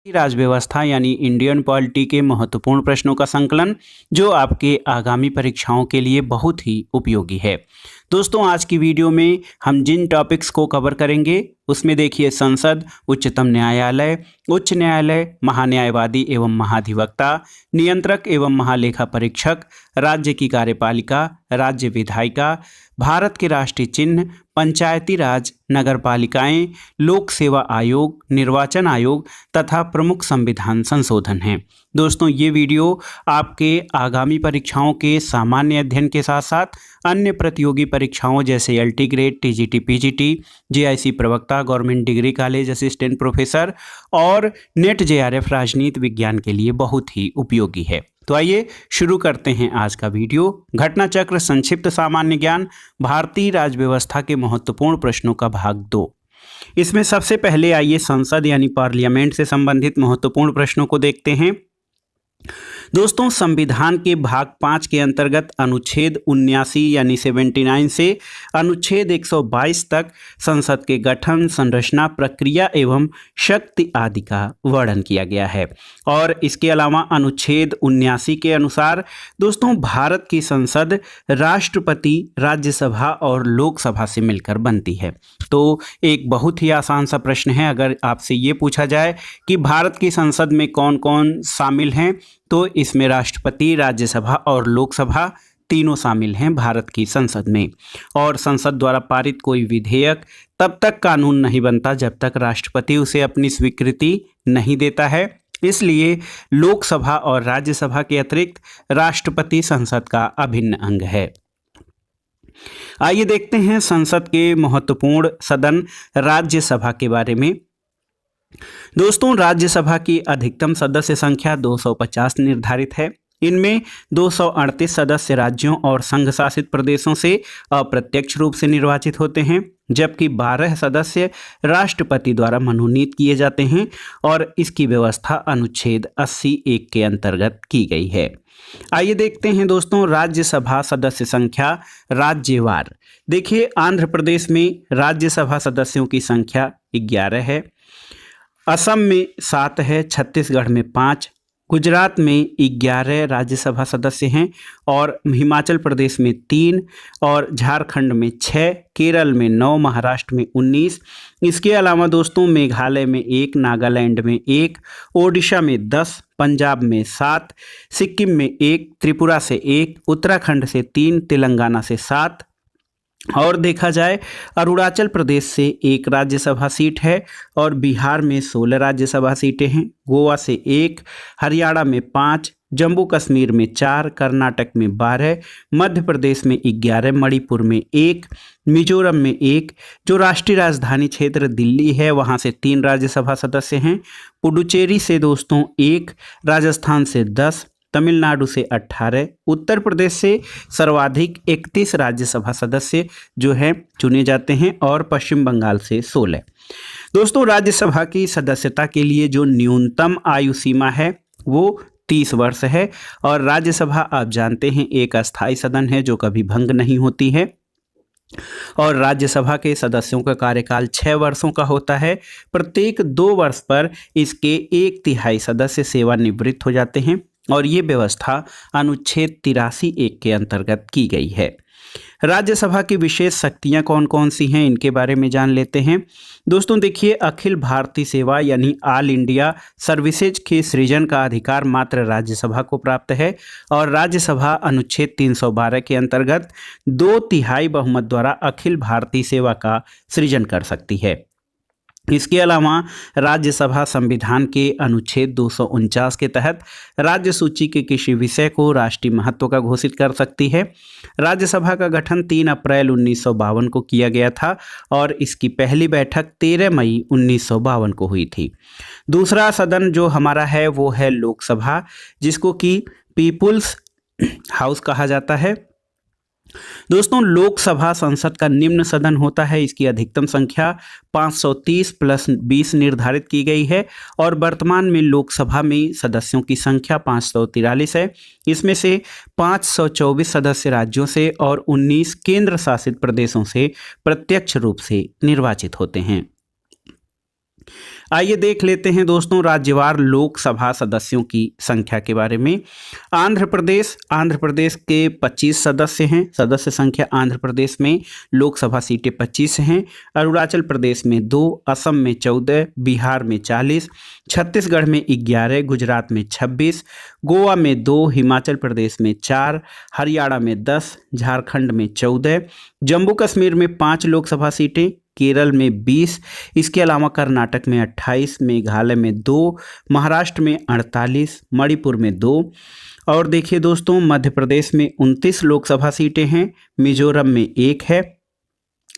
राज व्यवस्था यानी Indian polity के महत्वपूर्ण प्रश्नों का संकलन जो आपके आगामी परीक्षाओं के लिए बहुत ही उपयोगी है। दोस्तों, आज की वीडियो में हम जिन टॉपिक्स को कवर करेंगे उसमें देखिए संसद, उच्चतम न्यायालय, उच्च न्यायालय, महान्यायवादी एवं महाधिवक्ता, नियंत्रक एवं महालेखा परीक्षक, राज्य की कार्यपालिका, राज्य विधायिका, भारत के राष्ट्रीय चिन्ह, पंचायती राज, नगर पालिकाएं, लोक सेवा आयोग, निर्वाचन आयोग तथा प्रमुख संविधान संशोधन हैं। दोस्तों, ये वीडियो आपके आगामी परीक्षाओं के सामान्य अध्ययन के साथ साथ अन्य प्रतियोगी परीक्षाओं जैसे LT grade, TGT, PGT, JIC प्रवक्ता, government degree college assistant professor और नेट जेआरएफ राजनीति विज्ञान के लिए बहुत ही उपयोगी है। तो आइए शुरू करते हैं आज का वीडियो। घटना चक्र, संक्षिप्त सामान्य ज्ञान, भारतीय राज व्यवस्था के महत्वपूर्ण प्रश्नों का भाग 2। इसमें सबसे पहले आइए संसद यानी पार्लियामेंट से संबंधित महत्वपूर्ण प्रश्नों को देखते हैं। दोस्तों, संविधान के भाग 5 के अंतर्गत अनुच्छेद 79 यानी 79 से अनुच्छेद 122 तक संसद के गठन, संरचना, प्रक्रिया एवं शक्ति आदि का वर्णन किया गया है। और इसके अलावा अनुच्छेद 79 के अनुसार दोस्तों भारत की संसद राष्ट्रपति, राज्यसभा और लोकसभा से मिलकर बनती है। तो एक बहुत ही आसान सा प्रश्न है, अगर आपसे ये पूछा जाए कि भारत की संसद में कौन कौन शामिल हैं, तो इसमें राष्ट्रपति, राज्यसभा और लोकसभा तीनों शामिल हैं भारत की संसद में। और संसद द्वारा पारित कोई विधेयक तब तक कानून नहीं बनता जब तक राष्ट्रपति उसे अपनी स्वीकृति नहीं देता है। इसलिए लोकसभा और राज्यसभा के अतिरिक्त राष्ट्रपति संसद का अभिन्न अंग है। आइए देखते हैं संसद के महत्वपूर्ण सदन राज्यसभा के बारे में। दोस्तों, राज्यसभा की अधिकतम सदस्य संख्या 250 निर्धारित है। इनमें 238 सदस्य राज्यों और संघ शासित प्रदेशों से अप्रत्यक्ष रूप से निर्वाचित होते हैं, जबकि 12 सदस्य राष्ट्रपति द्वारा मनोनीत किए जाते हैं और इसकी व्यवस्था अनुच्छेद 80(1) के अंतर्गत की गई है। आइए देखते हैं दोस्तों राज्यसभा सदस्य संख्या राज्यवार। देखिए, आंध्र प्रदेश में राज्यसभा सदस्यों की संख्या 11 है, असम में 7 है, छत्तीसगढ़ में 5, गुजरात में 11 राज्यसभा सदस्य हैं और हिमाचल प्रदेश में 3 और झारखंड में 6, केरल में 9, महाराष्ट्र में 19। इसके अलावा दोस्तों मेघालय में 1, नागालैंड में 1, ओडिशा में 10, पंजाब में 7, सिक्किम में 1, त्रिपुरा से 1, उत्तराखंड से 3, तेलंगाना से 7 और देखा जाए अरुणाचल प्रदेश से 1 राज्यसभा सीट है और बिहार में 16 राज्यसभा सीटें हैं, गोवा से 1, हरियाणा में 5, जम्मू कश्मीर में 4, कर्नाटक में 12, मध्य प्रदेश में 11, मणिपुर में 1, मिजोरम में 1, जो राष्ट्रीय राजधानी क्षेत्र दिल्ली है वहां से 3 राज्यसभा सदस्य हैं, पुडुचेरी से दोस्तों 1, राजस्थान से 10, तमिलनाडु से 18, उत्तर प्रदेश से सर्वाधिक 31 राज्यसभा सदस्य जो हैं चुने जाते हैं और पश्चिम बंगाल से 16। दोस्तों, राज्यसभा की सदस्यता के लिए जो न्यूनतम आयु सीमा है वो 30 वर्ष है और राज्यसभा आप जानते हैं एक अस्थायी सदन है जो कभी भंग नहीं होती है और राज्यसभा के सदस्यों का कार्यकाल 6 वर्षों का होता है। प्रत्येक 2 वर्ष पर इसके 1/3 सदस्य सेवानिवृत्त हो जाते हैं और ये व्यवस्था अनुच्छेद 83(1) के अंतर्गत की गई है। राज्यसभा की विशेष शक्तियां कौन कौन सी हैं इनके बारे में जान लेते हैं। दोस्तों देखिए, अखिल भारतीय सेवा यानी ऑल इंडिया सर्विसेज के सृजन का अधिकार मात्र राज्यसभा को प्राप्त है और राज्यसभा अनुच्छेद 312 के अंतर्गत 2/3 बहुमत द्वारा अखिल भारतीय सेवा का सृजन कर सकती है। इसके अलावा राज्यसभा संविधान के अनुच्छेद 249 के तहत राज्य सूची के किसी विषय को राष्ट्रीय महत्व का घोषित कर सकती है। राज्यसभा का गठन 3 अप्रैल 1952 को किया गया था और इसकी पहली बैठक 13 मई 1952 को हुई थी। दूसरा सदन जो हमारा है वो है लोकसभा, जिसको कि पीपुल्स हाउस कहा जाता है। दोस्तों, लोकसभा संसद का निम्न सदन होता है। इसकी अधिकतम संख्या 530 + 20 निर्धारित की गई है और वर्तमान में लोकसभा में सदस्यों की संख्या 543 है। इसमें से 524 सदस्य राज्यों से और 19 केंद्र शासित प्रदेशों से प्रत्यक्ष रूप से निर्वाचित होते हैं। आइए देख लेते हैं दोस्तों राज्यवार लोकसभा सदस्यों की संख्या के बारे में। आंध्र प्रदेश के 25 सदस्य हैं। सदस्य संख्या आंध्र प्रदेश में लोकसभा सीटें 25 हैं। अरुणाचल प्रदेश में 2, असम में 14, बिहार में 40, छत्तीसगढ़ में 11, गुजरात में 26, गोवा में 2, हिमाचल प्रदेश में 4, हरियाणा में 10, झारखंड में 14, जम्मू कश्मीर में 5 लोकसभा सीटें, केरल में 20, इसके अलावा कर्नाटक में 28, मेघालय में 2, महाराष्ट्र में 48, मणिपुर में 2 और देखिए दोस्तों मध्य प्रदेश में 29 लोकसभा सीटें हैं, मिजोरम में 1 है,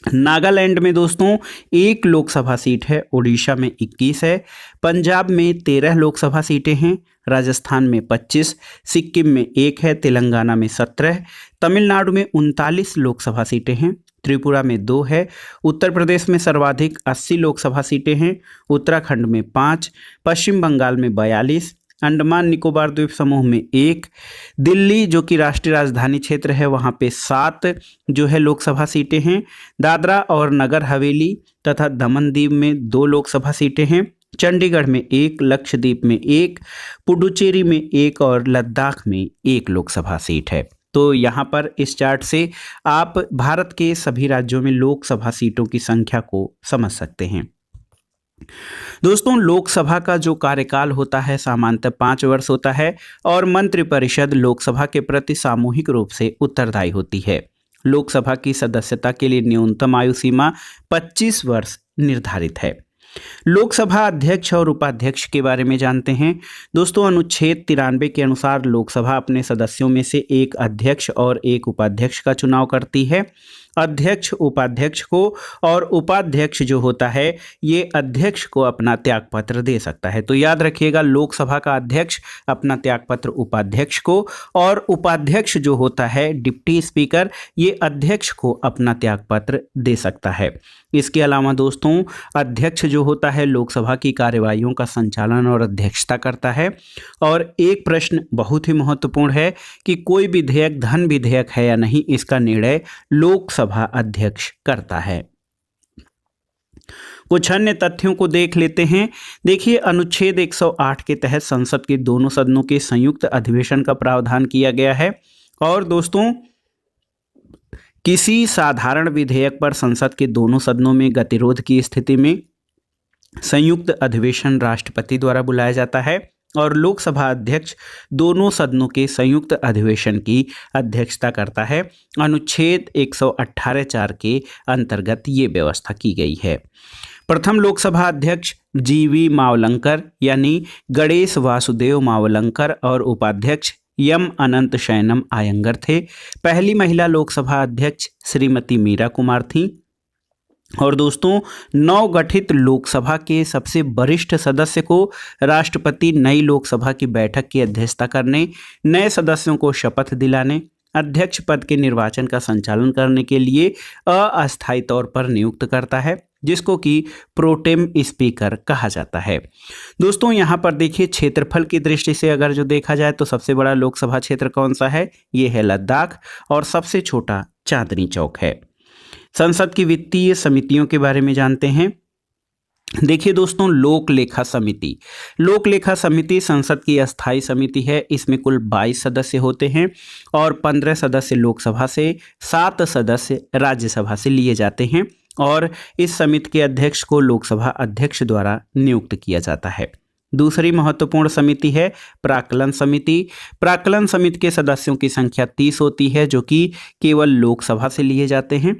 नागालैंड में दोस्तों 1 लोकसभा सीट है, उड़ीसा में 21 है, पंजाब में 13 लोकसभा सीटें हैं, राजस्थान में 25, सिक्किम में 1 है, तेलंगाना में 17, तमिलनाडु में 39 लोकसभा सीटें हैं, त्रिपुरा में 2 है, उत्तर प्रदेश में सर्वाधिक 80 लोकसभा सीटें हैं, उत्तराखंड में 5, पश्चिम बंगाल में 42, अंडमान निकोबार द्वीप समूह में 1, दिल्ली जो कि राष्ट्रीय राजधानी क्षेत्र है वहाँ पे 7 जो है लोकसभा सीटें हैं, दादरा और नगर हवेली तथा दमन दीव में 2 लोकसभा सीटें हैं, चंडीगढ़ में 1, लक्षद्वीप में 1, पुडुचेरी में 1 और लद्दाख में 1 लोकसभा सीट है। तो यहाँ पर इस चार्ट से आप भारत के सभी राज्यों में लोकसभा सीटों की संख्या को समझ सकते हैं। दोस्तों लोकसभा का जो कार्यकाल होता है सामान्यतः 5 वर्ष होता है और मंत्रिपरिषद लोकसभा के प्रति सामूहिक रूप से उत्तरदायी होती है। लोकसभा की सदस्यता के लिए न्यूनतम आयु सीमा 25 वर्ष निर्धारित है। लोकसभा अध्यक्ष और उपाध्यक्ष के बारे में जानते हैं। दोस्तों अनुच्छेद 93 के अनुसार लोकसभा अपने सदस्यों में से एक अध्यक्ष और एक उपाध्यक्ष का चुनाव करती है। अध्यक्ष उपाध्यक्ष को और उपाध्यक्ष जो होता है ये अध्यक्ष को अपना त्यागपत्र दे सकता है। तो याद रखिएगा लोकसभा का अध्यक्ष अपना त्यागपत्र उपाध्यक्ष को और उपाध्यक्ष जो होता है डिप्टी स्पीकर ये अध्यक्ष को अपना त्यागपत्र दे सकता है। इसके अलावा दोस्तों अध्यक्ष जो होता है लोकसभा की कार्यवाहियों का संचालन और अध्यक्षता करता है। और एक प्रश्न बहुत ही महत्वपूर्ण है कि कोई विधेयक धन विधेयक है या नहीं इसका निर्णय लोकसभा अध्यक्ष करता है। कुछ अन्य तथ्यों को देख लेते हैं। देखिए अनुच्छेद 108 के तहत संसद के दोनों सदनों के संयुक्त अधिवेशन का प्रावधान किया गया है। और दोस्तों किसी साधारण विधेयक पर संसद के दोनों सदनों में गतिरोध की स्थिति में संयुक्त अधिवेशन राष्ट्रपति द्वारा बुलाया जाता है और लोकसभा अध्यक्ष दोनों सदनों के संयुक्त अधिवेशन की अध्यक्षता करता है। अनुच्छेद 118(4) के अंतर्गत ये व्यवस्था की गई है। प्रथम लोकसभा अध्यक्ष जीवी मावलंकर यानी गणेश वासुदेव मावलंकर और उपाध्यक्ष एम अनंत शयनम आयंगर थे। पहली महिला लोकसभा अध्यक्ष श्रीमती मीरा कुमार थीं। और दोस्तों नवगठित लोकसभा के सबसे वरिष्ठ सदस्य को राष्ट्रपति नई लोकसभा की बैठक की अध्यक्षता करने, नए सदस्यों को शपथ दिलाने, अध्यक्ष पद के निर्वाचन का संचालन करने के लिए अस्थायी तौर पर नियुक्त करता है, जिसको कि प्रोटेम स्पीकर कहा जाता है। दोस्तों यहाँ पर देखिए क्षेत्रफल की दृष्टि से अगर जो देखा जाए तो सबसे बड़ा लोकसभा क्षेत्र कौन सा है, ये है लद्दाख और सबसे छोटा चांदनी चौक है। संसद की वित्तीय समितियों के बारे में जानते हैं। देखिए दोस्तों लोक लेखा समिति संसद की अस्थायी समिति है। इसमें कुल 22 सदस्य होते हैं और 15 सदस्य लोकसभा से, 7 सदस्य राज्यसभा से लिए जाते हैं और इस समिति के अध्यक्ष को लोकसभा अध्यक्ष द्वारा नियुक्त किया जाता है। दूसरी महत्वपूर्ण समिति है प्राक्कलन समिति के सदस्यों की संख्या 30 होती है जो कि केवल लोकसभा से लिए जाते हैं।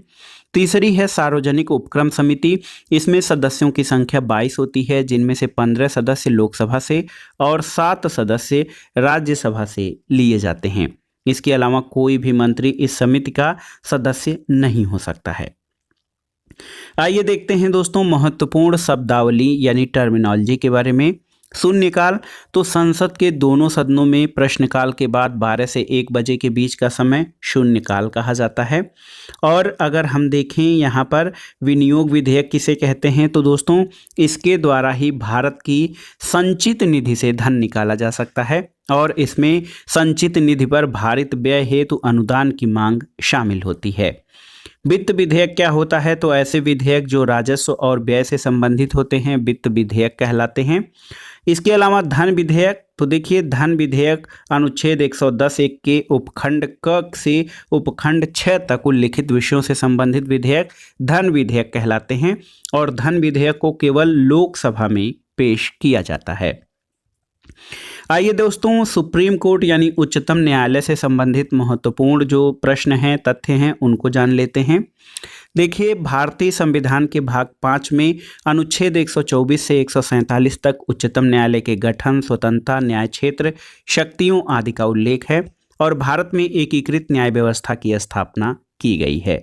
तीसरी है सार्वजनिक उपक्रम समिति। इसमें सदस्यों की संख्या 22 होती है जिनमें से 15 सदस्य लोकसभा से और 7 सदस्य राज्यसभा से लिए जाते हैं। इसके अलावा कोई भी मंत्री इस समिति का सदस्य नहीं हो सकता है। आइए देखते हैं दोस्तों महत्वपूर्ण शब्दावली यानी टर्मिनोलॉजी के बारे में। शून्यकाल तो संसद के दोनों सदनों में प्रश्नकाल के बाद 12 से 1 बजे के बीच का समय शून्यकाल कहा जाता है। और अगर हम देखें यहाँ पर विनियोग विधेयक किसे कहते हैं तो दोस्तों इसके द्वारा ही भारत की संचित निधि से धन निकाला जा सकता है और इसमें संचित निधि पर भारित व्यय हेतु अनुदान की मांग शामिल होती है। वित्त विधेयक क्या होता है? तो ऐसे विधेयक जो राजस्व और व्यय से संबंधित होते हैं वित्त विधेयक कहलाते हैं। इसके अलावा धन विधेयक, तो देखिए धन विधेयक अनुच्छेद 110 एक के उपखंड क से उपखंड 6 तक उल्लिखित विषयों से संबंधित विधेयक धन विधेयक कहलाते हैं और धन विधेयक को केवल लोकसभा में पेश किया जाता है। आइए दोस्तों, सुप्रीम कोर्ट यानी उच्चतम न्यायालय से संबंधित महत्वपूर्ण जो प्रश्न हैं, तथ्य हैं, उनको जान लेते हैं। देखिए, भारतीय संविधान के भाग 5 में अनुच्छेद 124 से 147 तक उच्चतम न्यायालय के गठन, स्वतंत्रता, न्याय क्षेत्र, शक्तियों आदि का उल्लेख है और भारत में एकीकृत न्याय व्यवस्था की स्थापना की गई है।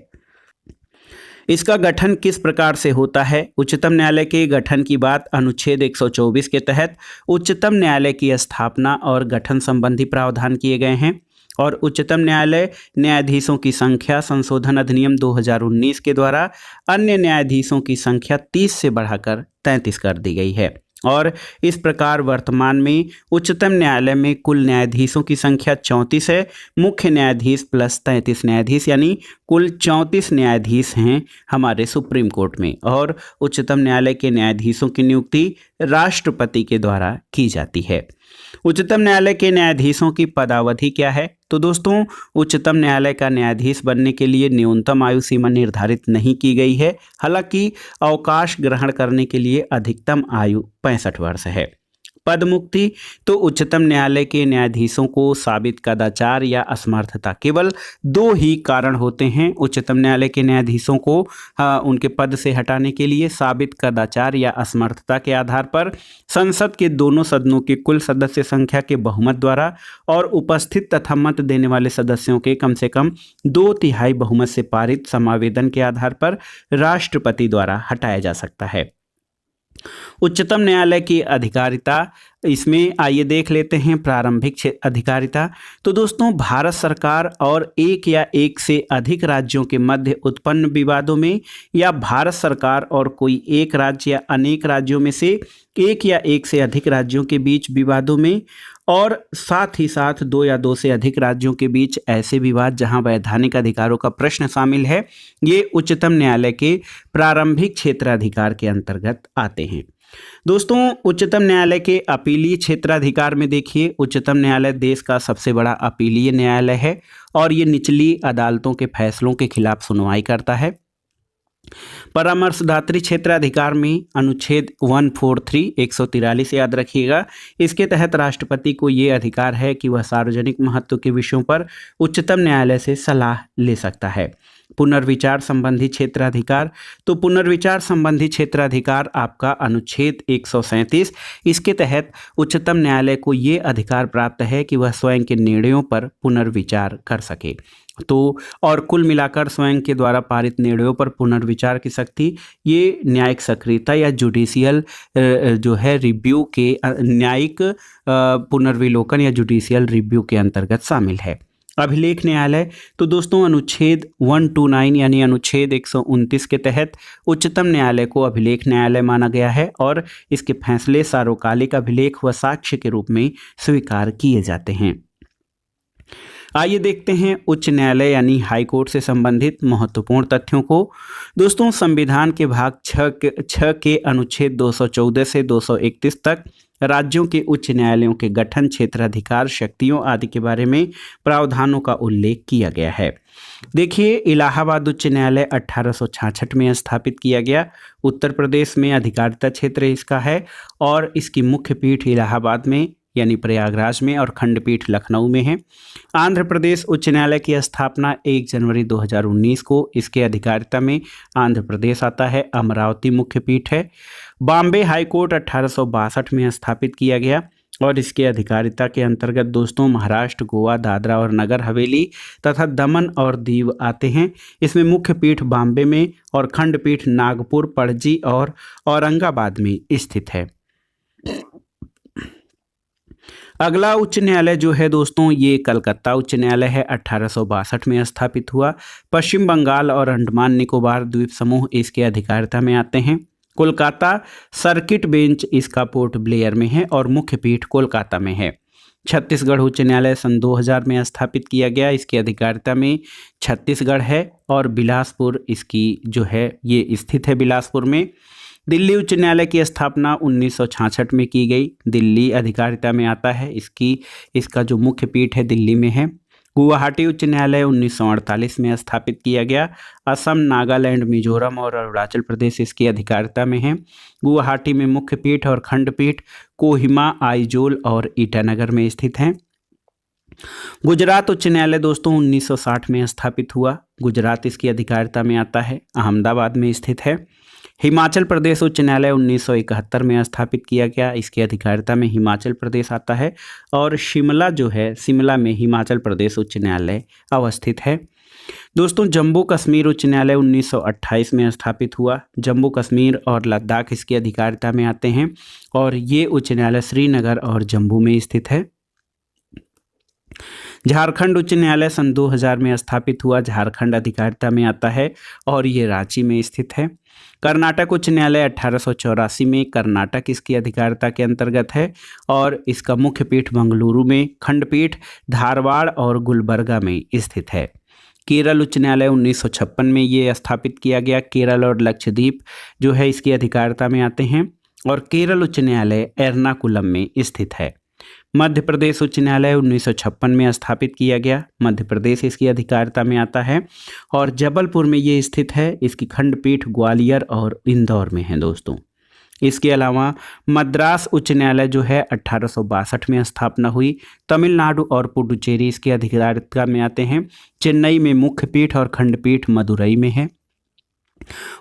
इसका गठन किस प्रकार से होता है? उच्चतम न्यायालय के गठन की बात अनुच्छेद 124 के तहत उच्चतम न्यायालय की स्थापना और गठन संबंधी प्रावधान किए गए हैं और उच्चतम न्यायालय न्यायाधीशों की संख्या संशोधन अधिनियम 2019 के द्वारा अन्य न्यायाधीशों की संख्या 30 से बढ़ाकर 33 कर दी गई है और इस प्रकार वर्तमान में उच्चतम न्यायालय में कुल न्यायाधीशों की संख्या 34 है। मुख्य न्यायाधीश प्लस 33 न्यायाधीश यानी कुल 34 न्यायाधीश हैं हमारे सुप्रीम कोर्ट में और उच्चतम न्यायालय के न्यायाधीशों की नियुक्ति राष्ट्रपति के द्वारा की जाती है। उच्चतम न्यायालय के न्यायाधीशों की पदावधि क्या है? तो दोस्तों, उच्चतम न्यायालय का न्यायाधीश बनने के लिए न्यूनतम आयु सीमा निर्धारित नहीं की गई है। हालांकि अवकाश ग्रहण करने के लिए अधिकतम आयु 65 वर्ष है। पद मुक्ति, तो उच्चतम न्यायालय के न्यायाधीशों को साबित कदाचार या असमर्थता केवल 2 ही कारण होते हैं उच्चतम न्यायालय के न्यायाधीशों को उनके पद से हटाने के लिए। साबित कदाचार या असमर्थता के आधार पर संसद के दोनों सदनों के कुल सदस्य संख्या के बहुमत द्वारा और उपस्थित तथा मत देने वाले सदस्यों के कम से कम 2/3 बहुमत से पारित समावेदन के आधार पर राष्ट्रपति द्वारा हटाया जा सकता है। उच्चतम न्यायालय की अधिकारिता, इसमें आइए देख लेते हैं प्रारंभिक अधिकारिता। तो दोस्तों, भारत सरकार और एक या एक से अधिक राज्यों के मध्य उत्पन्न विवादों में या भारत सरकार और कोई एक राज्य या अनेक राज्यों में से एक या एक से अधिक राज्यों के बीच विवादों में और साथ ही साथ 2 या 2 से अधिक राज्यों के बीच ऐसे विवाद जहां वैधानिक अधिकारों का प्रश्न शामिल है, ये उच्चतम न्यायालय के प्रारंभिक क्षेत्राधिकार के अंतर्गत आते हैं। दोस्तों, उच्चतम न्यायालय के अपीलीय क्षेत्राधिकार में देखिए, उच्चतम न्यायालय देश का सबसे बड़ा अपीलीय न्यायालय है और ये निचली अदालतों के फैसलों के खिलाफ सुनवाई करता है। परामर्शदात्री क्षेत्राधिकार में अनुच्छेद 143 143 याद रखिएगा, इसके तहत राष्ट्रपति को ये अधिकार है कि वह सार्वजनिक महत्व के विषयों पर उच्चतम न्यायालय से सलाह ले सकता है। पुनर्विचार संबंधी क्षेत्राधिकार, तो पुनर्विचार संबंधी क्षेत्राधिकार आपका अनुच्छेद 137, इसके तहत उच्चतम न्यायालय को ये अधिकार प्राप्त है कि वह स्वयं के निर्णयों पर पुनर्विचार कर सके। तो और कुल मिलाकर स्वयं के द्वारा पारित निर्णयों पर पुनर्विचार की शक्ति ये न्यायिक सक्रियता या जुडिशियल जो है रिव्यू के न्यायिक पुनर्विलोकन या जुडिशियल रिव्यू के अंतर्गत शामिल है। अभिलेख न्यायालय, तो दोस्तों अनुच्छेद 129 यानी अनुच्छेद 129 के तहत उच्चतम न्यायालय को अभिलेख न्यायालय माना गया है और इसके फैसले सार्वकालिक अभिलेख व साक्ष्य के रूप में स्वीकार किए जाते हैं। आइए देखते हैं उच्च न्यायालय यानी हाई कोर्ट से संबंधित महत्वपूर्ण तथ्यों को। दोस्तों, संविधान के भाग 6 के अनुच्छेद 214 से 231 तक राज्यों के उच्च न्यायालयों के गठन, क्षेत्राधिकार, शक्तियों आदि के बारे में प्रावधानों का उल्लेख किया गया है। देखिए, इलाहाबाद उच्च न्यायालय 1866 में स्थापित किया गया। उत्तर प्रदेश में अधिकारिता क्षेत्र इसका है और इसकी मुख्य पीठ इलाहाबाद में यानी प्रयागराज में और खंडपीठ लखनऊ में है। आंध्र प्रदेश उच्च न्यायालय की स्थापना 1 जनवरी 2019 को, इसके अधिकारिता में आंध्र प्रदेश आता है। अमरावती मुख्य पीठ है। बॉम्बे हाई कोर्ट 1862 में स्थापित किया गया और इसके अधिकारिता के अंतर्गत दोस्तों महाराष्ट्र, गोवा, दादरा और नगर हवेली तथा दमन और दीव आते हैं। इसमें मुख्य पीठ बॉम्बे में और खंडपीठ नागपुर, पणजी और औरंगाबाद में स्थित है। अगला उच्च न्यायालय जो है दोस्तों, ये कलकत्ता उच्च न्यायालय है। 1862 में स्थापित हुआ। पश्चिम बंगाल और अंडमान निकोबार द्वीप समूह इसके अधिकारिता में आते हैं। कोलकाता सर्किट बेंच इसका पोर्ट ब्लेयर में है और मुख्य पीठ कोलकाता में है। छत्तीसगढ़ उच्च न्यायालय सन 2000 में स्थापित किया गया। इसकी अधिकारिता में छत्तीसगढ़ है और बिलासपुर इसकी जो है ये स्थित है बिलासपुर में। दिल्ली उच्च न्यायालय की स्थापना 1966 में की गई। दिल्ली अधिकारिता में आता है। इसका जो मुख्य पीठ है दिल्ली में है। गुवाहाटी उच्च न्यायालय 1948 में स्थापित किया गया। असम, नागालैंड, मिजोरम और अरुणाचल प्रदेश इसकी अधिकारिता में है। गुवाहाटी में मुख्य पीठ और खंडपीठ कोहिमा, आइजोल और ईटानगर में स्थित हैं। गुजरात उच्च न्यायालय दोस्तों 1960 में स्थापित हुआ। गुजरात इसकी अधिकारिता में आता है, अहमदाबाद में स्थित है। हिमाचल प्रदेश उच्च न्यायालय 1971 में स्थापित किया गया। इसकी अधिकारिता में हिमाचल प्रदेश आता है और शिमला जो है, शिमला में हिमाचल प्रदेश उच्च न्यायालय अवस्थित है। दोस्तों जम्मू कश्मीर उच्च न्यायालय 1928 में स्थापित हुआ। जम्मू कश्मीर और लद्दाख इसकी अधिकारिता में आते हैं और ये उच्च न्यायालय श्रीनगर और जम्मू में स्थित है। झारखंड उच्च न्यायालय सन 2000 में स्थापित हुआ। झारखंड अधिकारिता में आता है और ये रांची में स्थित है। कर्नाटक उच्च न्यायालय 1884 में कर्नाटक इसकी अधिकारिता के अंतर्गत है और इसका मुख्य पीठ मंगलुरु में, खंडपीठ धारवाड़ और गुलबर्गा में स्थित है। केरल उच्च न्यायालय 1956 में ये स्थापित किया गया। केरल और लक्षद्वीप जो है इसकी अधिकारिता में आते हैं और केरल उच्च न्यायालय एर्नाकुलम में स्थित है। मध्य प्रदेश उच्च न्यायालय 1956 में स्थापित किया गया। मध्य प्रदेश इसकी अधिकारिता में आता है और जबलपुर में ये स्थित है। इसकी खंडपीठ ग्वालियर और इंदौर में है दोस्तों। इसके अलावा मद्रास उच्च न्यायालय जो है 1862 में स्थापना हुई। तमिलनाडु और पुडुचेरी इसकी अधिकारिता में आते हैं। चेन्नई में मुख्य पीठ और खंडपीठ मदुरई में है।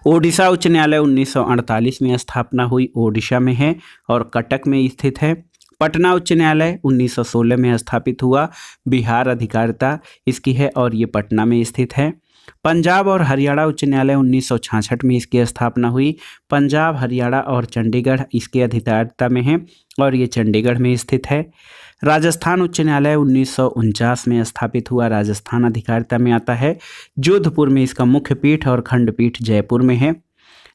ओडिशा उच्च न्यायालय 1948 में स्थापना हुई, ओडिशा में है और कटक में स्थित है। पटना उच्च न्यायालय 1916 में स्थापित हुआ। बिहार अधिकारिता इसकी है और ये पटना में स्थित है। पंजाब और हरियाणा उच्च न्यायालय 1966 में इसकी स्थापना हुई। पंजाब, हरियाणा और चंडीगढ़ इसके अधिकारिता में है और ये चंडीगढ़ में स्थित है। राजस्थान उच्च न्यायालय 1949 में स्थापित हुआ। राजस्थान अधिकारिता में आता है। जोधपुर में इसका मुख्य पीठ और खंडपीठ जयपुर में है।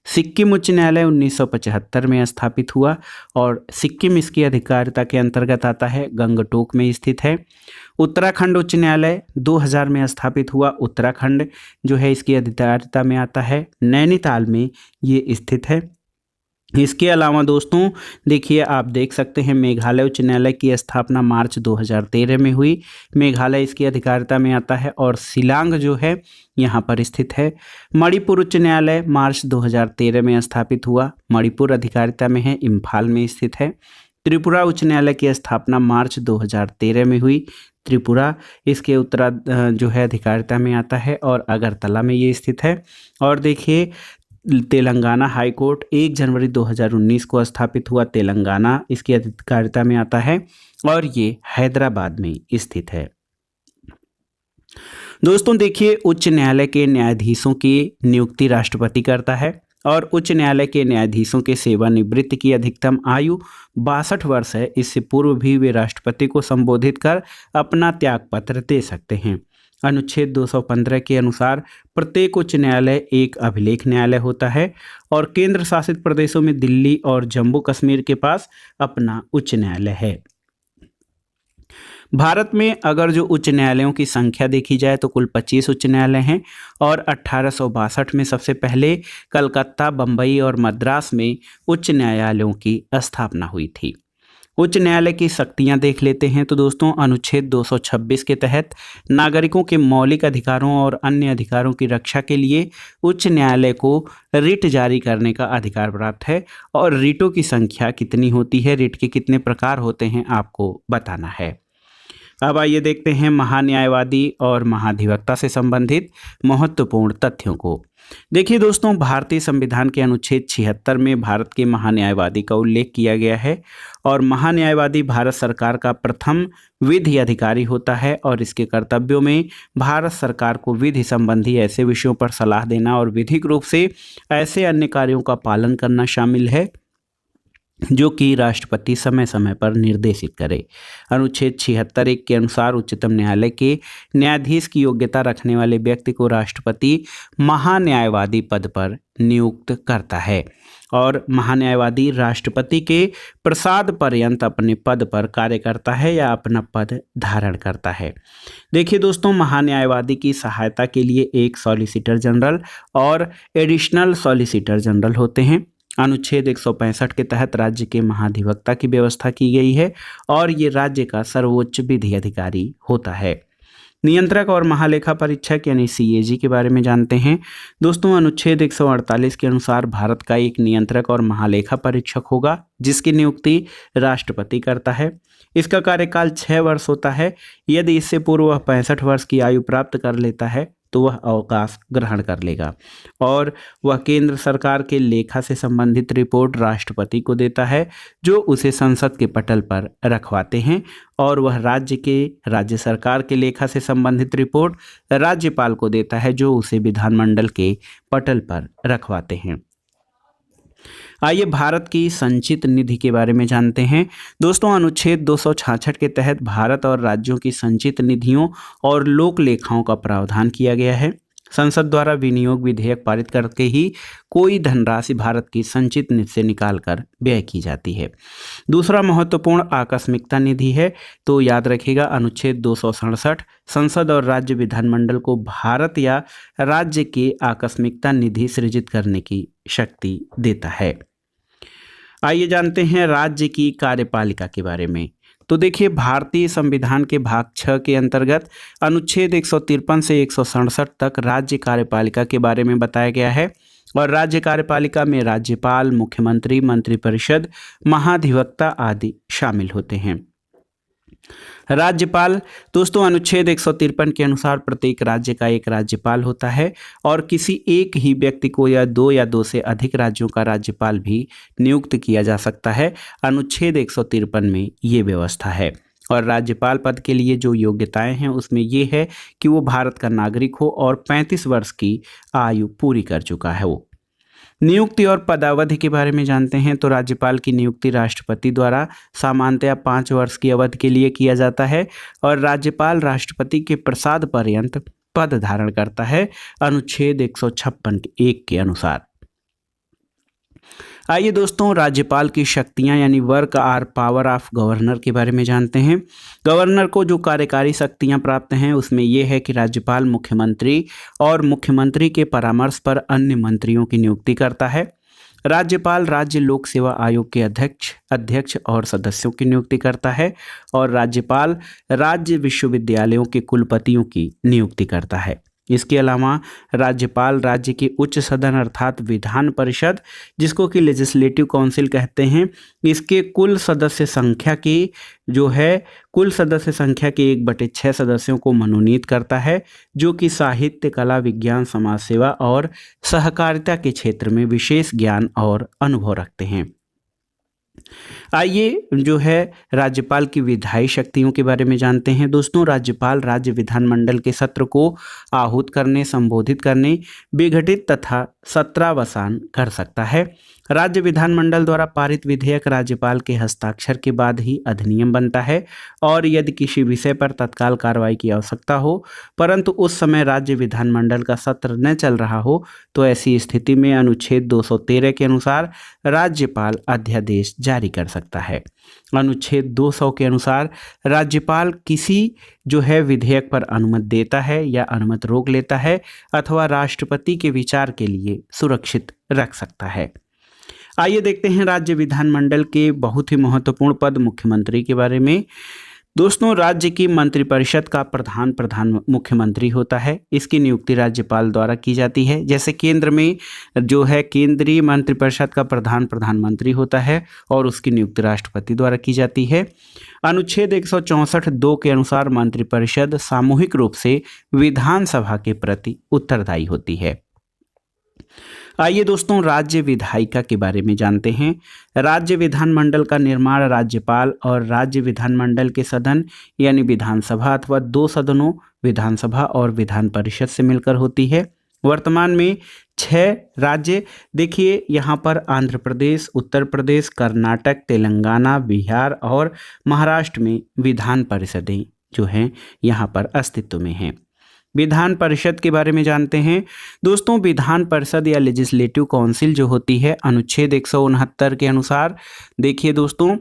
सिक्किम उच्च न्यायालय 1975 में स्थापित हुआ और सिक्किम इसकी अधिकारिता के अंतर्गत आता है, गंगटोक में स्थित है। उत्तराखंड उच्च न्यायालय 2000 में स्थापित हुआ। उत्तराखंड जो है इसकी अधिकारिता में आता है, नैनीताल में ये स्थित है। इसके अलावा दोस्तों देखिए, आप देख सकते हैं मेघालय उच्च न्यायालय की स्थापना मार्च 2013 में हुई। मेघालय इसकी अधिकारिता में आता है और शिलांग जो है यहाँ पर स्थित है। मणिपुर उच्च न्यायालय मार्च 2013 में स्थापित हुआ। मणिपुर अधिकारिता में है, इम्फाल में स्थित है। त्रिपुरा उच्च न्यायालय की स्थापना मार्च 2013 में हुई। त्रिपुरा इसके उत्तरा जो है अधिकारिता में आता है और अगरतला में ये स्थित है। और देखिए तेलंगाना हाई कोर्ट 1 जनवरी 2019 को स्थापित हुआ। तेलंगाना इसकी अधिकारिता में आता है और ये हैदराबाद में स्थित है। दोस्तों देखिए, उच्च न्यायालय के न्यायाधीशों की नियुक्ति राष्ट्रपति करता है और उच्च न्यायालय के न्यायाधीशों के सेवानिवृत्ति की अधिकतम आयु 62 वर्ष है। इससे पूर्व भी वे राष्ट्रपति को संबोधित कर अपना त्यागपत्र दे सकते हैं। अनुच्छेद 215 के अनुसार प्रत्येक उच्च न्यायालय एक अभिलेख न्यायालय होता है और केंद्र शासित प्रदेशों में दिल्ली और जम्मू कश्मीर के पास अपना उच्च न्यायालय है। भारत में अगर जो उच्च न्यायालयों की संख्या देखी जाए तो कुल 25 उच्च न्यायालय हैं और 1862 में सबसे पहले कलकत्ता, बम्बई और मद्रास में उच्च न्यायालयों की स्थापना हुई थी। उच्च न्यायालय की शक्तियां देख लेते हैं तो दोस्तों अनुच्छेद 226 के तहत नागरिकों के मौलिक अधिकारों और अन्य अधिकारों की रक्षा के लिए उच्च न्यायालय को रिट जारी करने का अधिकार प्राप्त है और रिटों की संख्या कितनी होती है, रिट के कितने प्रकार होते हैं, आपको बताना है। अब आइए देखते हैं महान्यायवादी और महाधिवक्ता से संबंधित महत्वपूर्ण तथ्यों को। देखिए दोस्तों, भारतीय संविधान के अनुच्छेद 76 में भारत के महान्यायवादी का उल्लेख किया गया है और महान्यायवादी भारत सरकार का प्रथम विधि अधिकारी होता है और इसके कर्तव्यों में भारत सरकार को विधि संबंधी ऐसे विषयों पर सलाह देना और विधिक रूप से ऐसे अन्य कार्यों का पालन करना शामिल है जो कि राष्ट्रपति समय समय पर निर्देशित करे। अनुच्छेद 76(1) के अनुसार उच्चतम न्यायालय के न्यायाधीश की योग्यता रखने वाले व्यक्ति को राष्ट्रपति महान्यायवादी पद पर नियुक्त करता है। और महान्यायवादी राष्ट्रपति के प्रसाद पर्यंत अपने पद पर कार्य करता है या अपना पद धारण करता है। देखिए दोस्तों, महान्यायवादी की सहायता के लिए एक सॉलिसिटर जनरल और एडिशनल सॉलिसिटर जनरल होते हैं। अनुच्छेद 165 के तहत राज्य के महाधिवक्ता की व्यवस्था की गई है और ये राज्य का सर्वोच्च विधि अधिकारी होता है। नियंत्रक और महालेखा परीक्षक यानी सीएजी के बारे में जानते हैं। दोस्तों, अनुच्छेद 148 के अनुसार भारत का एक नियंत्रक और महालेखा परीक्षक होगा जिसकी नियुक्ति राष्ट्रपति करता है। इसका कार्यकाल 6 वर्ष होता है। यदि इससे पूर्व वह 65 वर्ष की आयु प्राप्त कर लेता है तो वह अवकाश ग्रहण कर लेगा और वह केंद्र सरकार के लेखा से संबंधित रिपोर्ट राष्ट्रपति को देता है, जो उसे संसद के पटल पर रखवाते हैं, और वह राज्य सरकार के लेखा से संबंधित रिपोर्ट राज्यपाल को देता है, जो उसे विधानमंडल के पटल पर रखवाते हैं। आइए भारत की संचित निधि के बारे में जानते हैं। दोस्तों, अनुच्छेद 266 के तहत भारत और राज्यों की संचित निधियों और लोक लेखाओं का प्रावधान किया गया है। संसद द्वारा विनियोग विधेयक पारित करके ही कोई धनराशि भारत की संचित निधि से निकालकर व्यय की जाती है। दूसरा महत्वपूर्ण आकस्मिकता निधि है, तो याद रखिएगा अनुच्छेद 267 संसद और राज्य विधानमंडल को भारत या राज्य की आकस्मिकता निधि सृजित करने की शक्ति देता है। आइए जानते हैं राज्य की कार्यपालिका के बारे में। तो देखिए, भारतीय संविधान के भाग 6 के अंतर्गत अनुच्छेद 153 से 167 तक राज्य कार्यपालिका के बारे में बताया गया है और राज्य कार्यपालिका में राज्यपाल, मुख्यमंत्री, मंत्रिपरिषद, महाधिवक्ता आदि शामिल होते हैं। राज्यपाल, दोस्तों, अनुच्छेद 153 के अनुसार प्रत्येक राज्य का एक राज्यपाल होता है और किसी एक ही व्यक्ति को या दो से अधिक राज्यों का राज्यपाल भी नियुक्त किया जा सकता है। अनुच्छेद 153 में ये व्यवस्था है और राज्यपाल पद के लिए जो योग्यताएं हैं उसमें ये है कि वो भारत का नागरिक हो और 35 वर्ष की आयु पूरी कर चुका है। वो नियुक्ति और पदावधि के बारे में जानते हैं। तो राज्यपाल की नियुक्ति राष्ट्रपति द्वारा सामान्यतया 5 वर्ष की अवधि के लिए किया जाता है और राज्यपाल राष्ट्रपति के प्रसाद पर्यंत पद धारण करता है, अनुच्छेद 156(1) के अनुसार। आइए दोस्तों, राज्यपाल की शक्तियां यानी work or power of governor के बारे में जानते हैं। गवर्नर को जो कार्यकारी शक्तियां प्राप्त हैं उसमें यह है कि राज्यपाल मुख्यमंत्री और मुख्यमंत्री के परामर्श पर अन्य मंत्रियों की नियुक्ति करता है। राज्यपाल राज्य लोक सेवा आयोग के अध्यक्ष और सदस्यों की नियुक्ति करता है और राज्यपाल राज्य विश्वविद्यालयों के कुलपतियों की नियुक्ति करता है। इसके अलावा राज्यपाल राज्य के उच्च सदन अर्थात विधान परिषद, जिसको कि लेजिस्लेटिव काउंसिल कहते हैं, इसके कुल सदस्य संख्या के 1/6 सदस्यों को मनोनीत करता है, जो कि साहित्य, कला, विज्ञान, समाज सेवा और सहकारिता के क्षेत्र में विशेष ज्ञान और अनुभव रखते हैं। आइए जो है राज्यपाल की विधायी शक्तियों के बारे में जानते हैं। दोस्तों, राज्यपाल राज्य विधानमंडल के सत्र को आहूत करने, संबोधित करने, विघटित तथा सत्रावसान कर सकता है। राज्य विधानमंडल द्वारा पारित विधेयक राज्यपाल के हस्ताक्षर के बाद ही अधिनियम बनता है और यदि किसी विषय पर तत्काल कार्रवाई की आवश्यकता हो परंतु उस समय राज्य विधानमंडल का सत्र न चल रहा हो तो ऐसी स्थिति में अनुच्छेद 213 के अनुसार राज्यपाल अध्यादेश जारी कर सकता है। अनुच्छेद 200 के अनुसार राज्यपाल किसी विधेयक पर अनुमति देता है या अनुमति रोक लेता है अथवा राष्ट्रपति के विचार के लिए सुरक्षित रख सकता है। आइए देखते हैं राज्य विधानमंडल के बहुत ही महत्वपूर्ण पद मुख्यमंत्री के बारे में। दोस्तों, राज्य की मंत्रिपरिषद का प्रधान मुख्यमंत्री होता है। इसकी नियुक्ति राज्यपाल द्वारा की जाती है। जैसे केंद्र में केंद्रीय मंत्रिपरिषद का प्रधानमंत्री होता है और उसकी नियुक्ति राष्ट्रपति द्वारा की जाती है। अनुच्छेद 164(2) के अनुसार मंत्रिपरिषद सामूहिक रूप से विधानसभा के प्रति उत्तरदायी होती है। आइए दोस्तों, राज्य विधायिका के बारे में जानते हैं। राज्य विधानमंडल का निर्माण राज्यपाल और राज्य विधानमंडल के सदन यानी विधानसभा अथवा 2 सदनों विधानसभा और विधान परिषद से मिलकर होती है। वर्तमान में 6 राज्य, देखिए यहाँ पर आंध्र प्रदेश, उत्तर प्रदेश, कर्नाटक, तेलंगाना, बिहार और महाराष्ट्र में विधान परिषदें जो हैं यहाँ पर अस्तित्व में हैं। विधान परिषद के बारे में जानते हैं। दोस्तों, विधान परिषद या लेजिस्लेटिव काउंसिल जो होती है, अनुच्छेद 169 के अनुसार देखिए दोस्तों,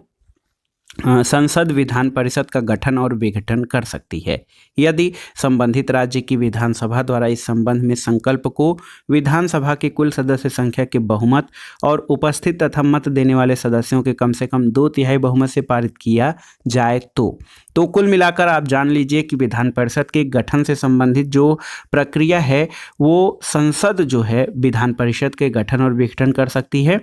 संसद विधान परिषद का गठन और विघटन कर सकती है यदि संबंधित राज्य की विधानसभा द्वारा इस संबंध में संकल्प को विधानसभा के कुल सदस्य संख्या के बहुमत और उपस्थित तथा मत देने वाले सदस्यों के कम से कम 2/3 बहुमत से पारित किया जाए तो कुल मिलाकर आप जान लीजिए कि विधान परिषद के गठन से संबंधित जो प्रक्रिया है वो संसद जो है विधान परिषद के गठन और विघटन कर सकती है।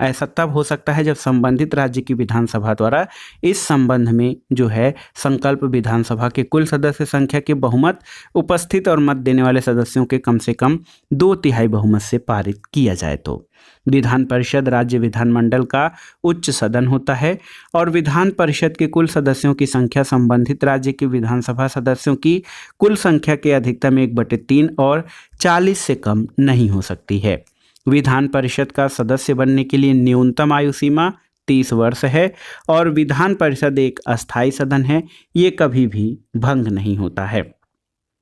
ऐसा तब हो सकता है जब संबंधित राज्य की विधानसभा द्वारा इस संबंध में जो है संकल्प विधानसभा के कुल सदस्य संख्या के बहुमत, उपस्थित और मत देने वाले सदस्यों के कम से कम 2/3 बहुमत से पारित किया जाए तो। विधान परिषद राज्य विधानमंडल का उच्च सदन होता है और विधान परिषद के कुल सदस्यों की संख्या संबंधित राज्य की विधानसभा सदस्यों की कुल संख्या के अधिकतम 1/3 और 40 से कम नहीं हो सकती है। विधान परिषद का सदस्य बनने के लिए न्यूनतम आयु सीमा 30 वर्ष है और विधान परिषद एक अस्थायी सदन है, ये कभी भी भंग नहीं होता है।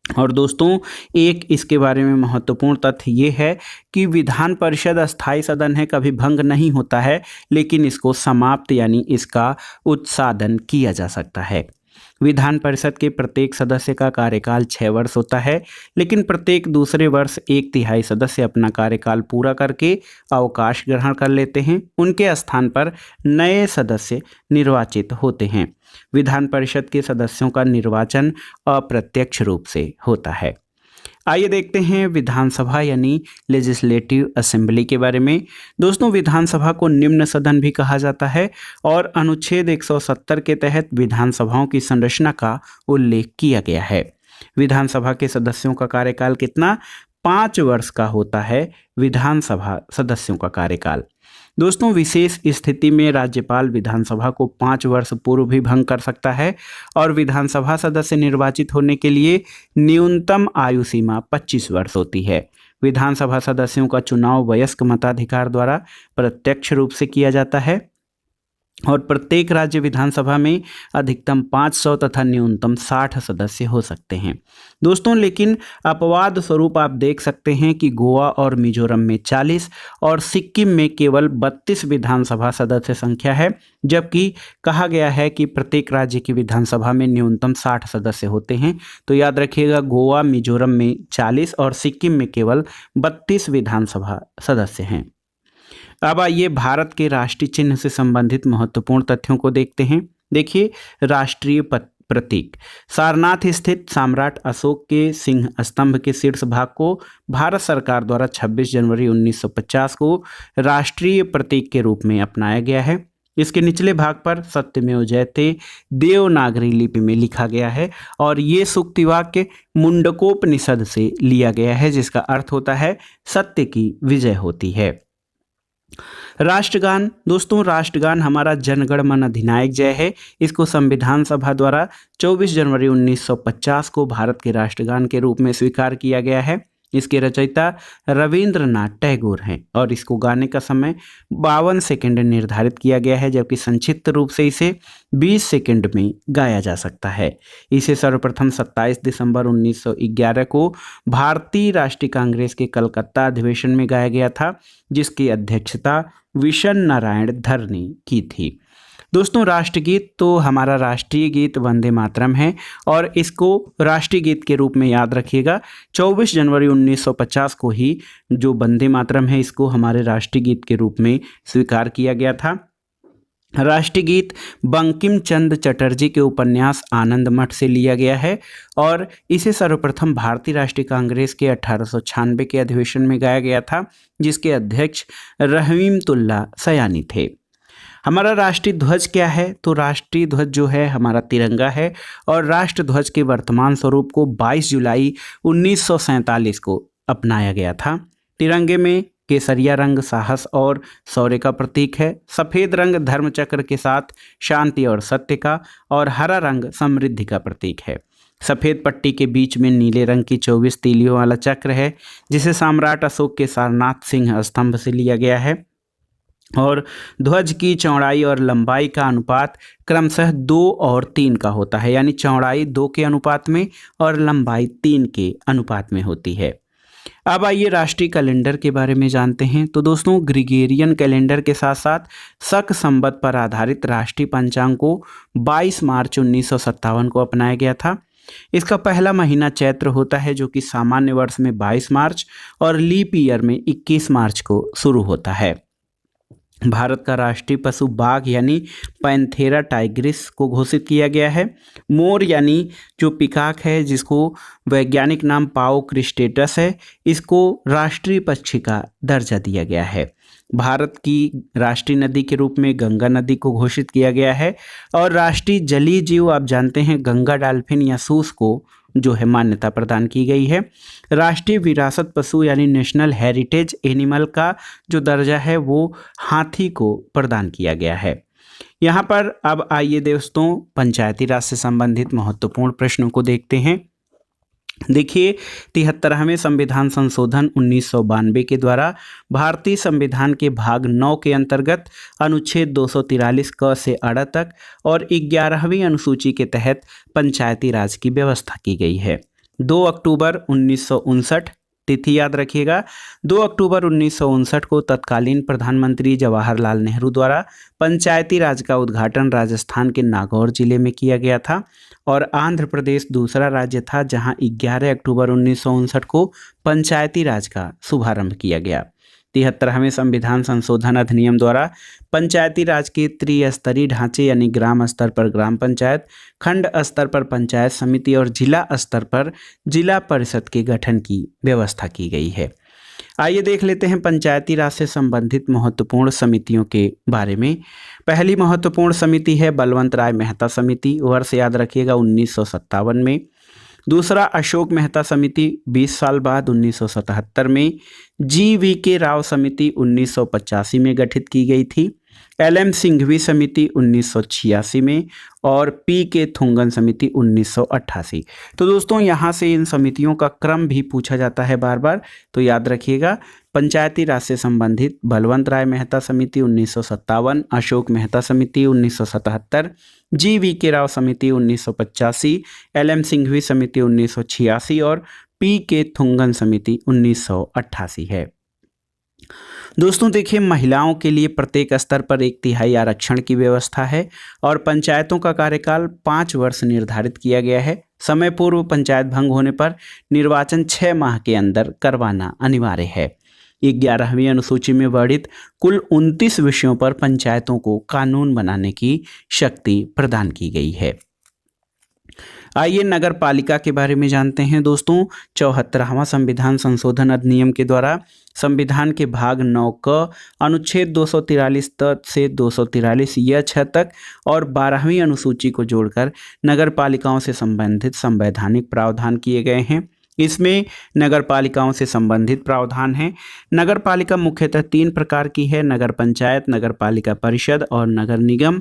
और दोस्तों, एक इसके बारे में महत्वपूर्ण तथ्य ये है कि विधान परिषद अस्थायी सदन है, कभी भंग नहीं होता है, लेकिन इसको समाप्त यानी इसका उत्सादन किया जा सकता है। विधान परिषद के प्रत्येक सदस्य का कार्यकाल 6 वर्ष होता है, लेकिन प्रत्येक दूसरे वर्ष 1/3 सदस्य अपना कार्यकाल पूरा करके अवकाश ग्रहण कर लेते हैं। उनके स्थान पर नए सदस्य निर्वाचित होते हैं। विधान परिषद के सदस्यों का निर्वाचन अप्रत्यक्ष रूप से होता है। आइए देखते हैं विधानसभा यानी लेजिस्लेटिव असेंबली के बारे में। दोस्तों, विधानसभा को निम्न सदन भी कहा जाता है और अनुच्छेद 170 के तहत विधानसभाओं की संरचना का उल्लेख किया गया है। विधानसभा के सदस्यों का कार्यकाल कितना? 5 वर्ष का होता है विधानसभा सदस्यों का कार्यकाल। दोस्तों, विशेष स्थिति में राज्यपाल विधानसभा को 5 वर्ष पूर्व भी भंग कर सकता है और विधानसभा सदस्य निर्वाचित होने के लिए न्यूनतम आयु सीमा 25 वर्ष होती है। विधानसभा सदस्यों का चुनाव वयस्क मताधिकार द्वारा प्रत्यक्ष रूप से किया जाता है और प्रत्येक राज्य विधानसभा में अधिकतम 500 तथा न्यूनतम 60 सदस्य हो सकते हैं। दोस्तों, लेकिन अपवाद स्वरूप आप देख सकते हैं कि गोवा और मिजोरम में 40 और सिक्किम में केवल 32 विधानसभा सदस्य संख्या है, जबकि कहा गया है कि प्रत्येक राज्य की विधानसभा में न्यूनतम 60 सदस्य होते हैं। तो याद रखिएगा, गोवा मिजोरम में 40 और सिक्किम में केवल 32 विधानसभा सदस्य हैं। अब आइए भारत के राष्ट्रीय चिन्ह से संबंधित महत्वपूर्ण तथ्यों को देखते हैं। देखिए, राष्ट्रीय प्रतीक सारनाथ स्थित सम्राट अशोक के सिंह स्तंभ के शीर्ष भाग को भारत सरकार द्वारा 26 जनवरी 1950 को राष्ट्रीय प्रतीक के रूप में अपनाया गया है। इसके निचले भाग पर सत्यमेव जयते देवनागरी लिपि में लिखा गया है और ये सूक्ति वाक्य मुंडकोपनिषद से लिया गया है, जिसका अर्थ होता है सत्य की विजय होती है। राष्ट्रगान, दोस्तों, राष्ट्रगान हमारा जन गण मन अधिनायक जय है। इसको संविधान सभा द्वारा 24 जनवरी 1950 को भारत के राष्ट्रगान के रूप में स्वीकार किया गया है। इसके रचयिता रविंद्रनाथ टैगोर हैं और इसको गाने का समय 52 सेकंड निर्धारित किया गया है, जबकि संक्षिप्त रूप से इसे 20 सेकंड में गाया जा सकता है। इसे सर्वप्रथम 27 दिसंबर 1911 को भारतीय राष्ट्रीय कांग्रेस के कलकत्ता अधिवेशन में गाया गया था, जिसकी अध्यक्षता विशन नारायण धर ने की थी। दोस्तों, राष्ट्रगीत तो हमारा राष्ट्रीय गीत वंदे मातरम है और इसको राष्ट्रीय गीत के रूप में याद रखिएगा। 24 जनवरी 1950 को ही जो वंदे मातरम है, इसको हमारे राष्ट्रीय गीत के रूप में स्वीकार किया गया था। राष्ट्रीय गीत बंकिम चंद्र चटर्जी के उपन्यास आनंद मठ से लिया गया है और इसे सर्वप्रथम भारतीय राष्ट्रीय कांग्रेस के 1896 के अधिवेशन में गाया गया था, जिसके अध्यक्ष रहीमतुल्लाह सयानी थे। हमारा राष्ट्रीय ध्वज क्या है? तो राष्ट्रीय ध्वज जो है हमारा तिरंगा है और राष्ट्र ध्वज के वर्तमान स्वरूप को 22 जुलाई 1947 को अपनाया गया था। तिरंगे में केसरिया रंग साहस और शौर्य का प्रतीक है, सफ़ेद रंग धर्मचक्र के साथ शांति और सत्य का और हरा रंग समृद्धि का प्रतीक है। सफ़ेद पट्टी के बीच में नीले रंग की 24 तीलियों वाला चक्र है, जिसे सम्राट अशोक के सारनाथ सिंह स्तंभ से लिया गया है। और ध्वज की चौड़ाई और लंबाई का अनुपात क्रमशः 2 और 3 का होता है, यानी चौड़ाई 2 के अनुपात में और लंबाई 3 के अनुपात में होती है। अब आइए राष्ट्रीय कैलेंडर के बारे में जानते हैं। तो दोस्तों, ग्रिगोरियन कैलेंडर के साथ साथ शक संवत पर आधारित राष्ट्रीय पंचांग को 22 मार्च 1957 को अपनाया गया था। इसका पहला महीना चैत्र होता है, जो कि सामान्य वर्ष में 22 मार्च और लीप ईयर में 21 मार्च को शुरू होता है। भारत का राष्ट्रीय पशु बाघ यानी पैंथेरा टाइग्रिस को घोषित किया गया है। मोर यानी जो पिकॉक है, जिसको वैज्ञानिक नाम पाओ क्रिस्टेटस है, इसको राष्ट्रीय पक्षी का दर्जा दिया गया है। भारत की राष्ट्रीय नदी के रूप में गंगा नदी को घोषित किया गया है और राष्ट्रीय जलीय जीव आप जानते हैं गंगा डॉल्फिन या सूस को जो है मान्यता प्रदान की गई है। राष्ट्रीय विरासत पशु यानी नेशनल हेरिटेज एनिमल का जो दर्जा है वो हाथी को प्रदान किया गया है। यहाँ पर अब आइए दोस्तों पंचायती राज से संबंधित महत्वपूर्ण प्रश्नों को देखते हैं। देखिए, 73वें संविधान संशोधन 1992 के द्वारा भारतीय संविधान के भाग 9 के अंतर्गत अनुच्छेद 243 क से अड़ तक और 11वीं अनुसूची के तहत पंचायती राज की व्यवस्था की गई है। 2 अक्टूबर 1959 तिथि याद रखिएगा, 2 अक्टूबर 1959 को तत्कालीन प्रधानमंत्री जवाहरलाल नेहरू द्वारा पंचायती राज का उद्घाटन राजस्थान के नागौर जिले में किया गया था और आंध्र प्रदेश दूसरा राज्य था जहां 11 अक्टूबर 1959 को पंचायती राज का शुभारंभ किया गया। 73वें संविधान संशोधन अधिनियम द्वारा पंचायती राज के त्रिस्तरीय ढांचे यानी ग्राम स्तर पर ग्राम पंचायत, खंड स्तर पर पंचायत समिति और जिला स्तर पर जिला परिषद के गठन की व्यवस्था की गई है। आइए देख लेते हैं पंचायती राज से संबंधित महत्वपूर्ण समितियों के बारे में। पहली महत्वपूर्ण समिति है बलवंत राय मेहता समिति, वर्ष याद रखिएगा 1957 में। दूसरा अशोक मेहता समिति 20 साल बाद 1977 में। GVK राव समिति 1985 में गठित की गई थी। LM सिंघवी समिति 1986 में और PK थुंगन समिति 1988। तो दोस्तों, यहाँ से इन समितियों का क्रम भी पूछा जाता है बार बार, तो याद रखिएगा। पंचायती राज से संबंधित बलवंत राय मेहता समिति 1957, अशोक मेहता समिति 1977, GVK राव समिति 1985, LM सिंघवी समिति 1986 और PK थुंगन समिति 1988 है। दोस्तों देखिए, महिलाओं के लिए प्रत्येक स्तर पर 1/3 आरक्षण की व्यवस्था है और पंचायतों का कार्यकाल 5 वर्ष निर्धारित किया गया है। समय पूर्व पंचायत भंग होने पर निर्वाचन 6 माह के अंदर करवाना अनिवार्य है। 11वीं अनुसूची में वर्णित कुल 29 विषयों पर पंचायतों को कानून बनाने की शक्ति प्रदान की गई है। आइए नगर पालिका के बारे में जानते हैं दोस्तों। 74वां संविधान संशोधन अधिनियम के द्वारा संविधान के भाग 9 क अनुच्छेद 243 त से 243 य 6 तक और 12वीं अनुसूची को जोड़कर नगर पालिकाओं से संबंधित संवैधानिक प्रावधान किए गए हैं। इसमें नगर पालिकाओं से संबंधित प्रावधान हैं। नगर पालिका मुख्यतः 3 प्रकार की है: नगर पंचायत, नगर पालिका परिषद और नगर निगम।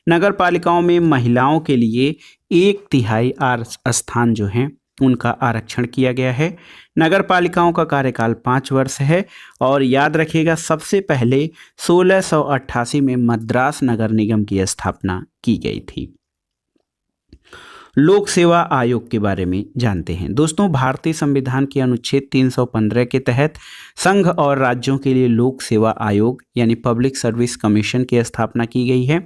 नगर पालिकाओं में महिलाओं के लिए 1/3 स्थान जो हैं उनका आरक्षण किया गया है। नगर पालिकाओं का कार्यकाल 5 वर्ष है और याद रखिएगा, सबसे पहले 1688 में मद्रास नगर निगम की स्थापना की गई थी। लोक सेवा आयोग के बारे में जानते हैं दोस्तों। भारतीय संविधान के अनुच्छेद 315 के तहत संघ और राज्यों के लिए लोक सेवा आयोग यानी पब्लिक सर्विस कमीशन की स्थापना की गई है।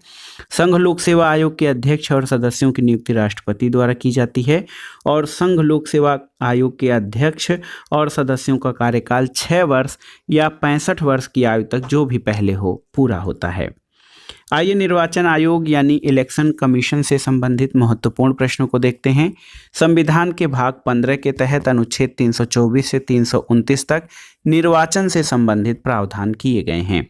संघ लोक सेवा आयोग के अध्यक्ष और सदस्यों की नियुक्ति राष्ट्रपति द्वारा की जाती है और संघ लोक सेवा आयोग के अध्यक्ष और सदस्यों का कार्यकाल 6 वर्ष या 65 वर्ष की आयु तक जो भी पहले हो पूरा होता है। आइए निर्वाचन आयोग यानी इलेक्शन कमीशन से संबंधित महत्वपूर्ण प्रश्नों को देखते हैं। संविधान के भाग 15 के तहत अनुच्छेद 324 से 329 तक निर्वाचन से संबंधित प्रावधान किए गए हैं।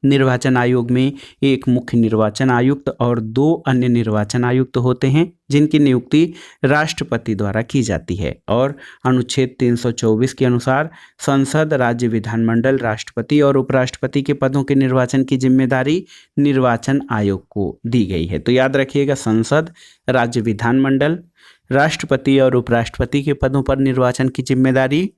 निर्वाचन आयोग में एक मुख्य निर्वाचन आयुक्त और 2 अन्य निर्वाचन आयुक्त होते हैं जिनकी नियुक्ति राष्ट्रपति द्वारा की जाती है और अनुच्छेद 324 के अनुसार संसद, राज्य विधानमंडल, राष्ट्रपति और उपराष्ट्रपति के पदों के निर्वाचन की जिम्मेदारी निर्वाचन आयोग को दी गई है। तो याद रखिएगा, संसद, राज्य विधानमंडल, राष्ट्रपति और उपराष्ट्रपति के पदों पर निर्वाचन की जिम्मेदारी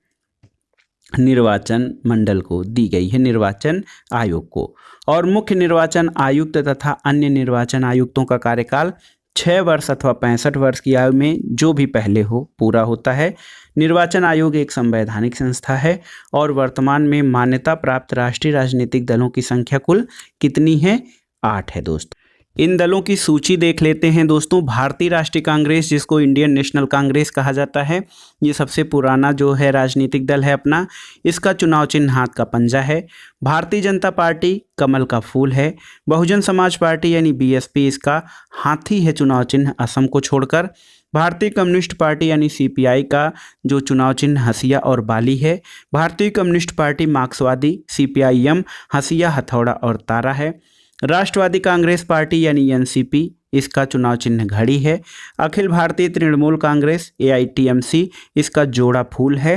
निर्वाचन मंडल को दी गई है, निर्वाचन आयोग को। और मुख्य निर्वाचन आयुक्त तथा अन्य निर्वाचन आयुक्तों का कार्यकाल 6 वर्ष अथवा 65 वर्ष की आयु में जो भी पहले हो पूरा होता है। निर्वाचन आयोग एक संवैधानिक संस्था है और वर्तमान में मान्यता प्राप्त राष्ट्रीय राजनीतिक दलों की संख्या कुल कितनी है? 8 है दोस्तों। इन दलों की सूची देख लेते हैं दोस्तों। भारतीय राष्ट्रीय कांग्रेस, जिसको इंडियन नेशनल कांग्रेस कहा जाता है, ये सबसे पुराना जो है राजनीतिक दल है अपना। इसका चुनाव चिन्ह हाथ का पंजा है। भारतीय जनता पार्टी कमल का फूल है। बहुजन समाज पार्टी यानी बीएसपी, इसका हाथी है चुनाव चिन्ह असम को छोड़कर। भारतीय कम्युनिस्ट पार्टी यानी सीपीआई का जो चुनाव चिन्ह हंसिया और बाली है। भारतीय कम्युनिस्ट पार्टी मार्क्सवादी सीपीआईएम हंसिया, हथौड़ा और तारा है। राष्ट्रवादी कांग्रेस पार्टी यानी एनसीपी, इसका चुनाव चिन्ह घड़ी है। अखिल भारतीय तृणमूल कांग्रेस एआईटीएमसी, इसका जोड़ा फूल है।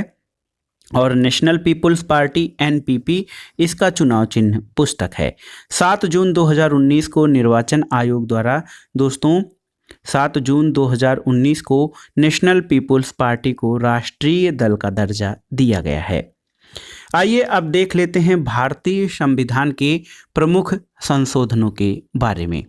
और नेशनल पीपुल्स पार्टी एनपीपी, इसका चुनाव चिन्ह पुस्तक है। 7 जून 2019 को निर्वाचन आयोग द्वारा दोस्तों 7 जून 2019 को नेशनल पीपुल्स पार्टी को राष्ट्रीय दल का दर्जा दिया गया है। आइए अब देख लेते हैं भारतीय संविधान के प्रमुख संशोधनों के बारे में।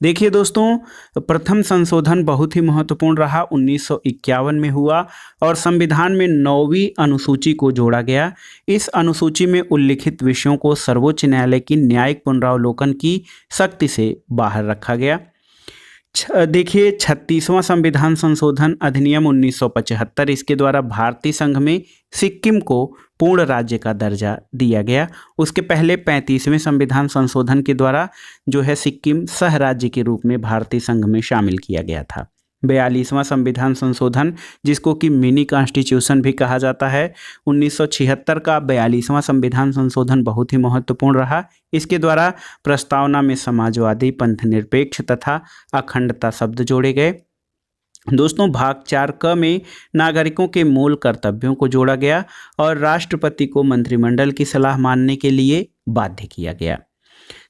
देखिए दोस्तों, प्रथम संशोधन बहुत ही महत्वपूर्ण रहा, 1951 में हुआ और संविधान में 9वीं अनुसूची को जोड़ा गया। इस अनुसूची में उल्लिखित विषयों को सर्वोच्च न्यायालय की न्यायिक पुनरावलोकन की सख्ती से बाहर रखा गया। देखिए 36वां संविधान संशोधन अधिनियम 1975, इसके द्वारा भारतीय संघ में सिक्किम को पूर्ण राज्य का दर्जा दिया गया। उसके पहले 35वें संविधान संशोधन के द्वारा जो है सिक्किम सह राज्य के रूप में भारतीय संघ में शामिल किया गया था। 42वां संविधान संशोधन, जिसको कि मिनी कॉन्स्टिट्यूशन भी कहा जाता है, 1976 का 42वां संविधान संशोधन बहुत ही महत्वपूर्ण रहा। इसके द्वारा प्रस्तावना में समाजवादी, पंथनिरपेक्ष तथा अखंडता शब्द जोड़े गए। दोस्तों भाग 4 क में नागरिकों के मूल कर्तव्यों को जोड़ा गया और राष्ट्रपति को मंत्रिमंडल की सलाह मानने के लिए बाध्य किया गया।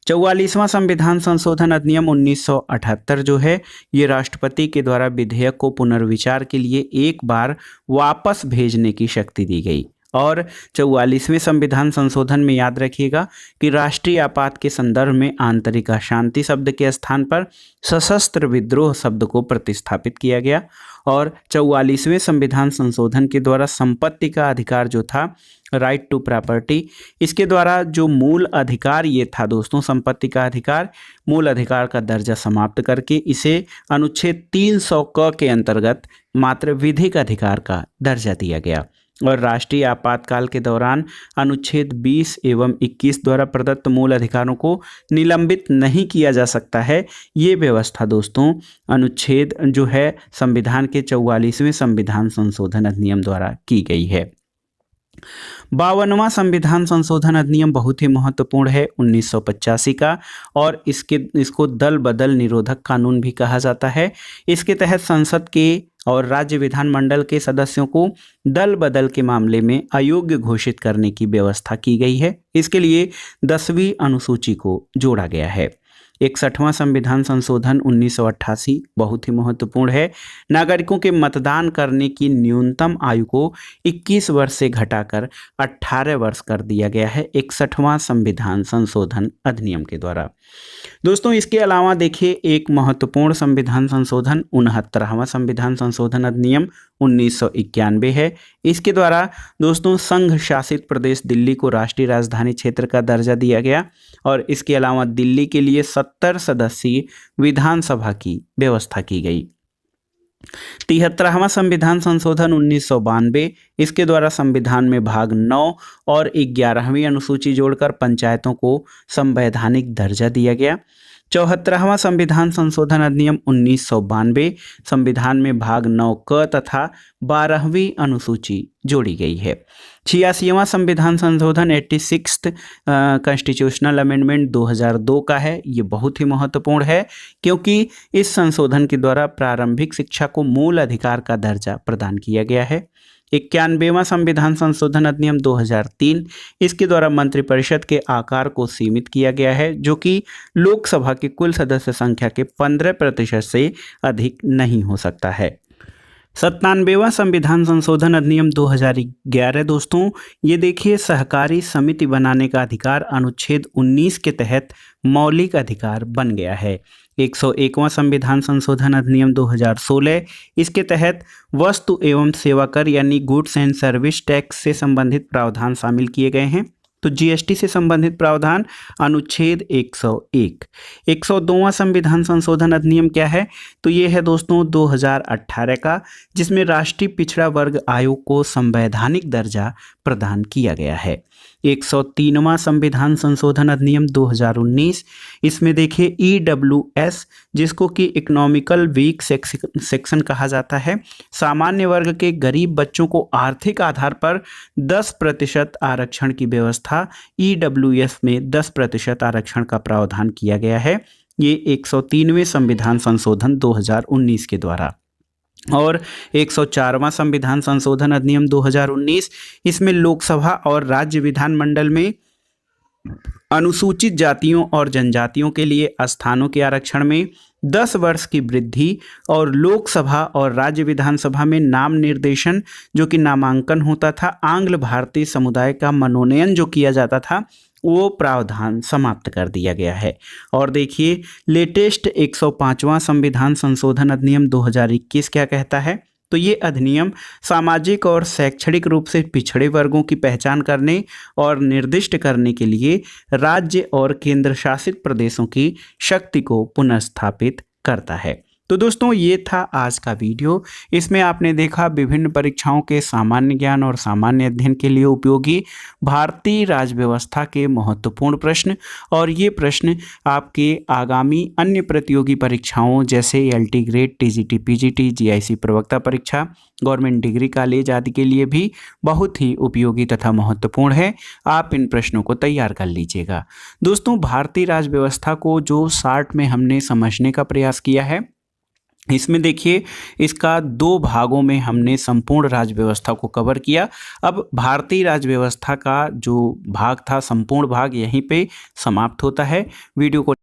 44वां संविधान संशोधन अधिनियम 1978 जो है, ये राष्ट्रपति के द्वारा विधेयक को पुनर्विचार के लिए एक बार वापस भेजने की शक्ति दी गई। और 44वें संविधान संशोधन में याद रखिएगा कि राष्ट्रीय आपात के संदर्भ में आंतरिक अशांति शब्द के स्थान पर सशस्त्र विद्रोह शब्द को प्रतिस्थापित किया गया। और 44वें संविधान संशोधन के द्वारा संपत्ति का अधिकार जो था, राइट टू प्रॉपर्टी, इसके द्वारा जो मूल अधिकार ये था दोस्तों, संपत्ति का अधिकार, मूल अधिकार का दर्जा समाप्त करके इसे अनुच्छेद 300 क के अंतर्गत मात्र विधिक अधिकार का दर्जा दिया गया। और राष्ट्रीय आपातकाल के दौरान अनुच्छेद 20 एवं 21 द्वारा प्रदत्त मूल अधिकारों को निलंबित नहीं किया जा सकता है। ये व्यवस्था दोस्तों अनुच्छेद जो है संविधान के 44वें संविधान संशोधन अधिनियम द्वारा की गई है। 52वां संविधान संशोधन अधिनियम बहुत ही महत्वपूर्ण है, 1985 का, और इसको दल बदल निरोधक कानून भी कहा जाता है। इसके तहत संसद के और राज्य विधानमंडल के सदस्यों को दल बदल के मामले में अयोग्य घोषित करने की व्यवस्था की गई है। इसके लिए 10वीं अनुसूची को जोड़ा गया है। 61वां संविधान संशोधन 1988 बहुत ही महत्वपूर्ण है। नागरिकों के मतदान करने की न्यूनतम आयु को 21 वर्ष से घटाकर 18 वर्ष कर दिया गया है 61वां संविधान संशोधन अधिनियम के द्वारा। दोस्तों इसके अलावा देखिए एक महत्वपूर्ण संविधान संशोधन 69वां संविधान संशोधन अधिनियम 1991 है। इसके द्वारा दोस्तों संघ शासित प्रदेश दिल्ली को राष्ट्रीय राजधानी क्षेत्र का दर्जा दिया गया और इसके अलावा दिल्ली के लिए 70 सदस्यीय विधानसभा की व्यवस्था की गई। 73वां संविधान संशोधन 1992, इसके द्वारा संविधान में भाग 9 और 11वीं अनुसूची जोड़कर पंचायतों को संवैधानिक दर्जा दिया गया। 74वां संविधान संशोधन अधिनियम 1992, संविधान में भाग 9 क तथा 12वीं अनुसूची जोड़ी गई है। 86वां संविधान संशोधन 86th कॉन्स्टिट्यूशनल अमेंडमेंट 2002 का है। ये बहुत ही महत्वपूर्ण है क्योंकि इस संशोधन के द्वारा प्रारंभिक शिक्षा को मूल अधिकार का दर्जा प्रदान किया गया है। 91वां संविधान संशोधन अधिनियम 2003, इसके द्वारा मंत्रिपरिषद के आकार को सीमित किया गया है जो कि लोकसभा की कुल सदस्य संख्या के 15% से अधिक नहीं हो सकता है। 97वां संविधान संशोधन अधिनियम 2011 दोस्तों, ये देखिए सहकारी समिति बनाने का अधिकार अनुच्छेद 19 के तहत मौलिक अधिकार बन गया है। 101वां संविधान संशोधन अधिनियम 2016, इसके तहत वस्तु एवं सेवा कर यानी गुड्स एंड सर्विस टैक्स से संबंधित प्रावधान शामिल किए गए हैं। तो जीएसटी से संबंधित प्रावधान अनुच्छेद 101। 102वां संविधान संशोधन अधिनियम क्या है? तो ये है दोस्तों 2018 का, जिसमें राष्ट्रीय पिछड़ा वर्ग आयोग को संवैधानिक दर्जा प्रदान किया गया है। 103वां संविधान संशोधन अधिनियम 2019, इसमें देखिए EWS, जिसको कि इकोनॉमिकल वीक सेक्शन कहा जाता है, सामान्य वर्ग के गरीब बच्चों को आर्थिक आधार पर 10% आरक्षण की व्यवस्था EWS में 10% आरक्षण का प्रावधान किया गया है। ये 103वें संविधान संशोधन 2019 के द्वारा। और 104वां संविधान संशोधन अधिनियम 2019, इसमें लोकसभा और राज्य विधानमंडल में अनुसूचित जातियों और जनजातियों के लिए स्थानों के आरक्षण में 10 वर्ष की वृद्धि और लोकसभा और राज्य विधानसभा में नाम निर्देशन जो कि नामांकन होता था, आंग्ल भारतीय समुदाय का मनोनयन जो किया जाता था, वो प्रावधान समाप्त कर दिया गया है। और देखिए लेटेस्ट 105वां संविधान संशोधन अधिनियम 2021 क्या कहता है? तो ये अधिनियम सामाजिक और शैक्षणिक रूप से पिछड़े वर्गों की पहचान करने और निर्दिष्ट करने के लिए राज्य और केंद्र शासित प्रदेशों की शक्ति को पुनर्स्थापित करता है। तो दोस्तों ये था आज का वीडियो। इसमें आपने देखा विभिन्न परीक्षाओं के सामान्य ज्ञान और सामान्य अध्ययन के लिए उपयोगी भारतीय राज्य व्यवस्था के महत्वपूर्ण प्रश्न, और ये प्रश्न आपके आगामी अन्य प्रतियोगी परीक्षाओं जैसे LT grade, TGT, PGT, GIC प्रवक्ता परीक्षा, गवर्नमेंट डिग्री कॉलेज आदि के लिए भी बहुत ही उपयोगी तथा महत्वपूर्ण है। आप इन प्रश्नों को तैयार कर लीजिएगा। दोस्तों भारतीय राज्य व्यवस्था को जो शार्ट में हमने समझने का प्रयास किया है, इसमें देखिए इसका 2 भागों में हमने संपूर्ण राज्य व्यवस्था को कवर किया। अब भारतीय राज्य व्यवस्था का जो भाग था, संपूर्ण भाग, यहीं पे समाप्त होता है। वीडियो को